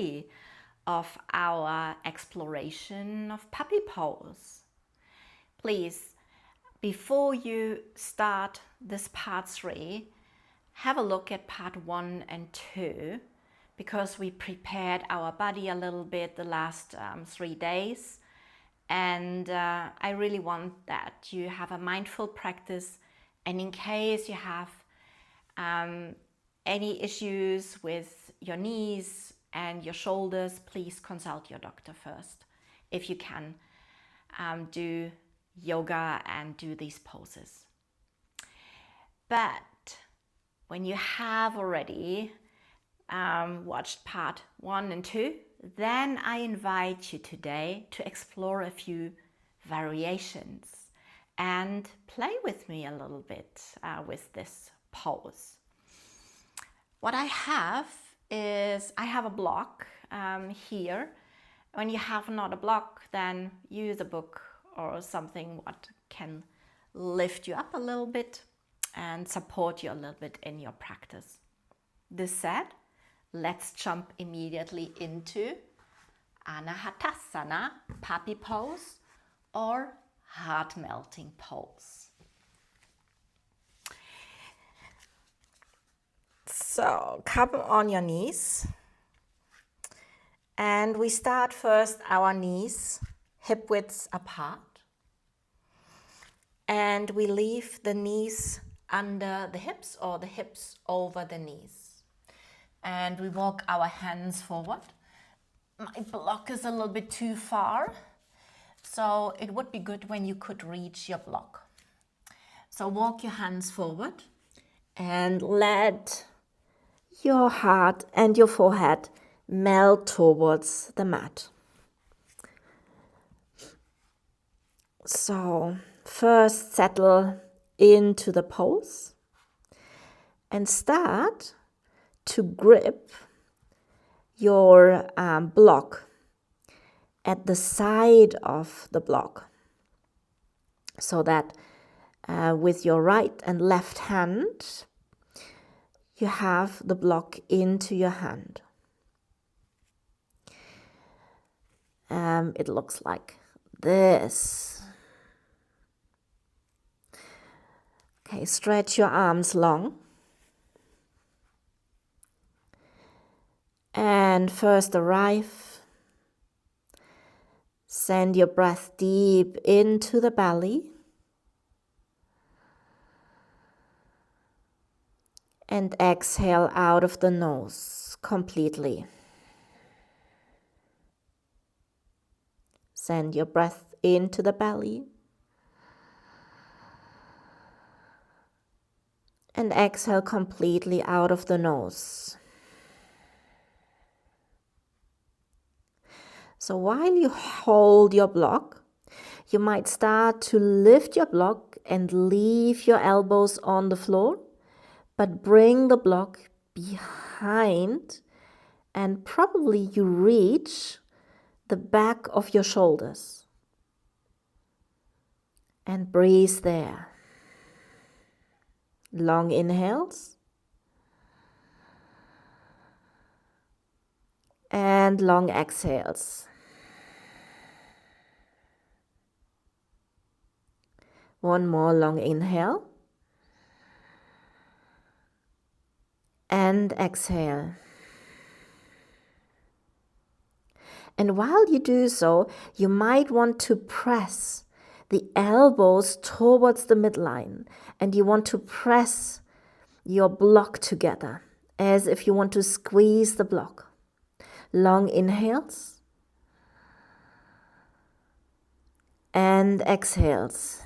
3 of our exploration of puppy pose. Please, before you start this part 3, have a look at part 1 and 2, because we prepared our body a little bit the last 3 days. And I really want that you have a mindful practice. And in case you have any issues with your knees and your shoulders, please consult your doctor first. If you can do yoga and do these poses. But when you have already watched part 1 and 2, then I invite you today to explore a few variations and play with me a little bit with this pose. What I have is, I have a block here. When you have not a block, then use a book or something what can lift you up a little bit and support you a little bit in your practice. This said, let's jump immediately into Anahatasana, puppy pose, or heart-melting pose. So come on your knees, and we start first our knees hip widths apart, and we leave the knees under the hips or the hips over the knees, and we walk our hands forward. My block is a little bit too far, so it would be good when you could reach your block. So walk your hands forward and let your heart and your forehead melt towards the mat. So first settle into the pose and start to grip your block at the side of the block, so that with your right and left hand you have the block into your hand. It looks like this. Okay, stretch your arms long. And first arrive. Send your breath deep into the belly. And exhale out of the nose completely. Send your breath into the belly. And exhale completely out of the nose. So while you hold your block, you might start to lift your block and leave your elbows on the floor, but bring the block behind, and probably you reach the back of your shoulders. And breathe there. Long inhales. And long exhales. One more long inhale. And exhale. And while you do so, you might want to press the elbows towards the midline, and you want to press your block together as if you want to squeeze the block. Long inhales and exhales.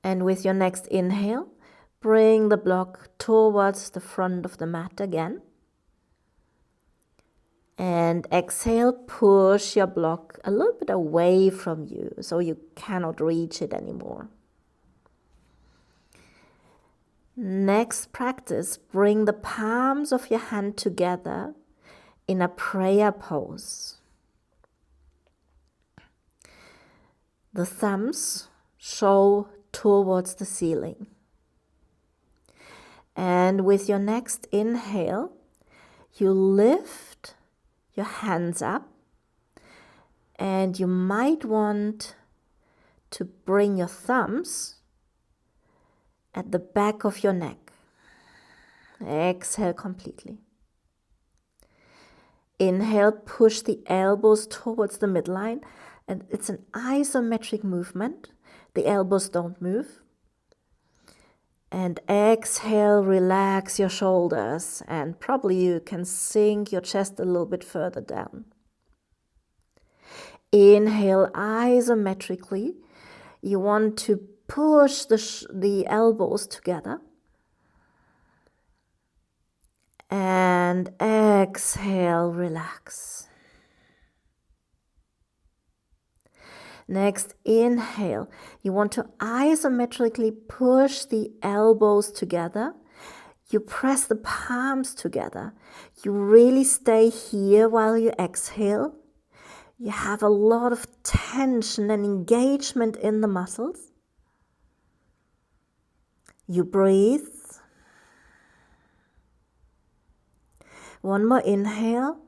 And with your next inhale, bring the block towards the front of the mat again. And exhale, push your block a little bit away from you so you cannot reach it anymore. Next practice, bring the palms of your hand together in a prayer pose. The thumbs show towards the ceiling. And with your next inhale, you lift your hands up, and you might want to bring your thumbs at the back of your neck. Exhale completely. Inhale, push the elbows towards the midline, and it's an isometric movement. The elbows don't move. And exhale, relax your shoulders, and probably you can sink your chest a little bit further down. Inhale isometrically. You want to push the elbows together. And exhale, relax. Next, inhale. You want to isometrically push the elbows together. You press the palms together. You really stay here while you exhale. You have a lot of tension and engagement in the muscles. You breathe. One more inhale.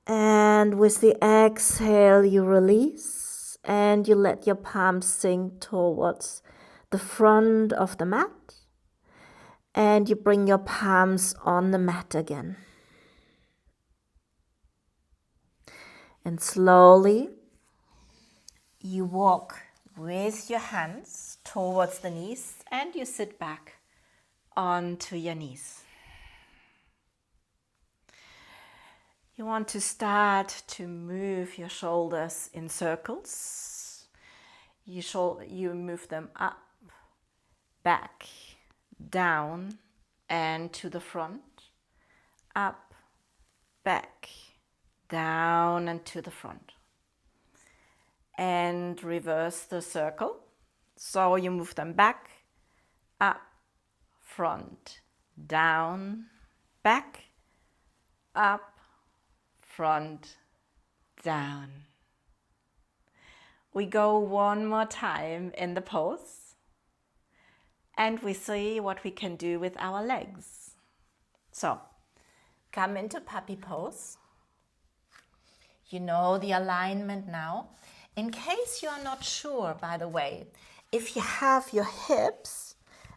And with the exhale, you release and you let your palms sink towards the front of the mat. And you bring your palms on the mat again. And slowly, you walk with your hands towards the knees and you sit back onto your knees. You want to start to move your shoulders in circles. You move them up, back, down, and to the front. Up, back, down, and to the front. And reverse the circle. So you move them back, up, front, down, back, up, front, down. We go one more time in the pose and we see what we can do with our legs. So, come into puppy pose. You know the alignment now. In case you are not sure, by the way, if you have your hips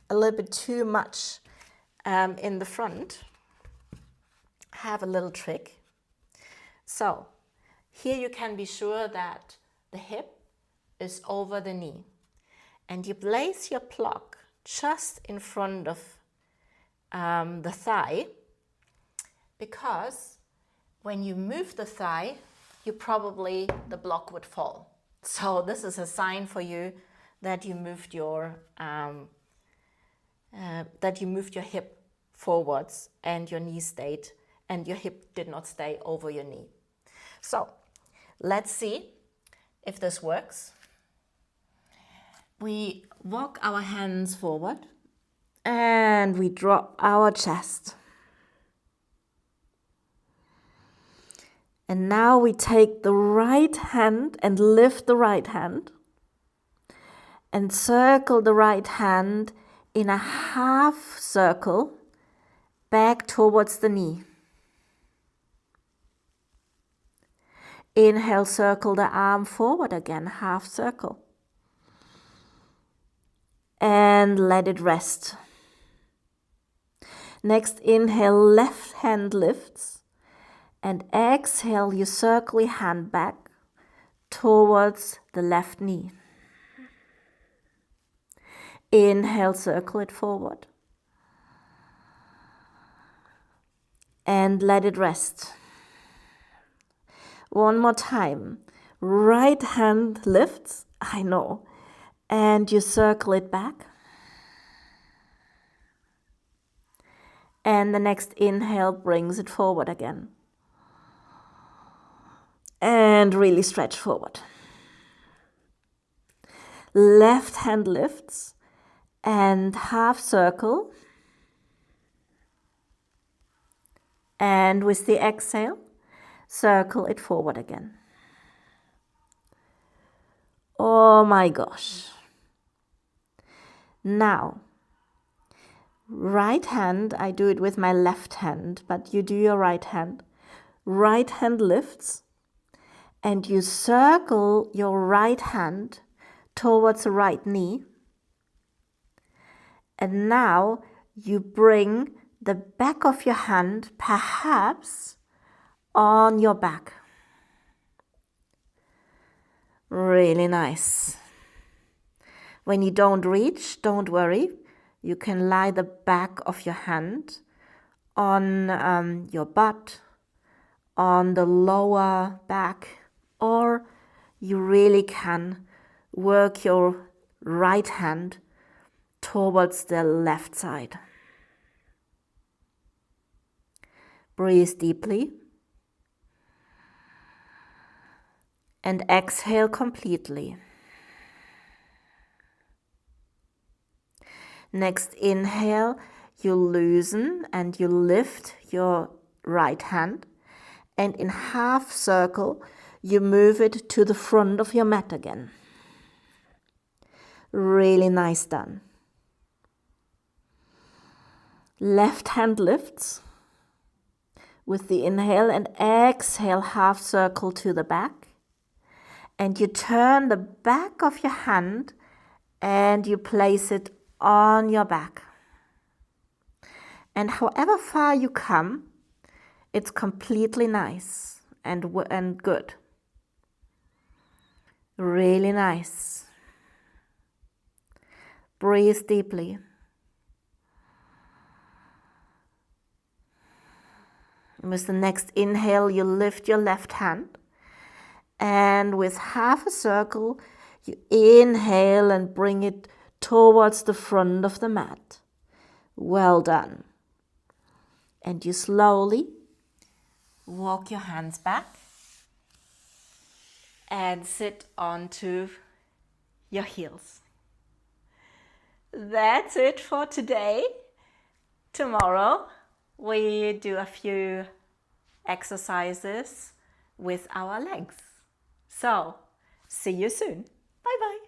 a little bit too much in the front, have a little trick. So, here you can be sure that the hip is over the knee. And you place your block just in front of the thigh, because when you move the thigh, the block would fall. So this is a sign for you that you moved your hip forwards and your knee stayed, and your hip did not stay over your knee. So let's see if this works. We walk our hands forward and we drop our chest. And now we take the right hand and lift the right hand and circle the right hand in a half circle back towards the knee. Inhale, circle the arm forward again, half circle. And let it rest. Next, inhale, left hand lifts. And exhale, you circle your hand back towards the left knee. Inhale, circle it forward. And let it rest. One more time. Right hand lifts, I know, and you circle it back. And the next inhale brings it forward again. And really stretch forward. Left hand lifts and half circle. And with the exhale, circle it forward again. Oh my gosh. Now, right hand, I do it with my left hand, but you do your right hand. Right hand lifts, and you circle your right hand towards the right knee. And now you bring the back of your hand perhaps on your back. Really nice. When you don't reach, don't worry. You can lie the back of your hand on your butt, on the lower back, or you really can work your right hand towards the left side. Breathe deeply and exhale completely. Next inhale, you loosen and you lift your right hand, and in half circle you move it to the front of your mat again. Really nice done. Left hand lifts with the inhale, and exhale, half circle to the back, and you turn the back of your hand and you place it on your back. And however far you come, it's completely nice and good. Really nice. Breathe deeply. With the next inhale, you lift your left hand, and with half a circle, you inhale and bring it towards the front of the mat. Well done. And you slowly walk your hands back and sit onto your heels. That's it for today. Tomorrow we do a few exercises with our legs. So, see you soon. Bye bye.